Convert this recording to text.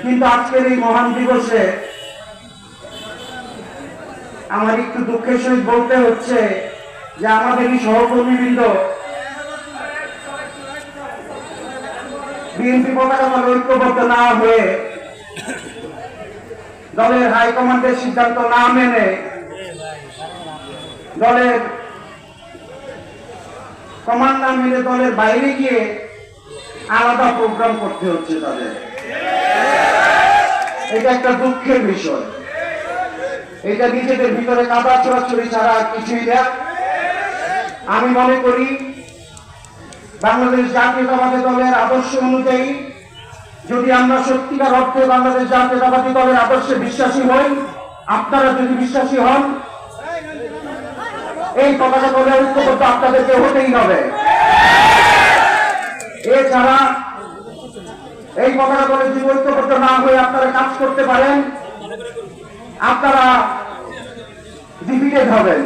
কিন্তু আজকের এই মহান দিবসে আমার একটু দুঃখের সহিত বলতে হচ্ছে যে আমাদের এই সহকর্মীবৃন্দ বিএনপি পতাকা দল ঐক্যবদ্ধ না হয়ে দলের হাইকমান্ডের সিদ্ধান্ত না মেনে দলের কমান্ড না মেনে দলের বাইরে গিয়ে আলাদা প্রোগ্রাম করতে হচ্ছে তাদের। এটা একটা দুঃখের বিষয়। এটা নিজেদের ভিতরে কাদা ছোড়াছড়ি ছাড়া কিছুই না। আমি মনে করি বাংলাদেশ জাতীয়তাবাদী দলের আদর্শ অনুযায়ী যদি আমরা সত্যিকার অর্থে বাংলাদেশ জাতীয়তাবাদী দলের আদর্শে বিশ্বাসী হই, আপনারা যদি বিশ্বাসী হন, এই পতাকা দলে ঐক্যবদ্ধ আপনাদেরকে হতেই হবে। এছাড়া এই পতাকা দলে যদি ঐক্যবদ্ধ না হয়ে আপনারা কাজ করতে পারেন, আপনারা ডিফিটেড হবেন।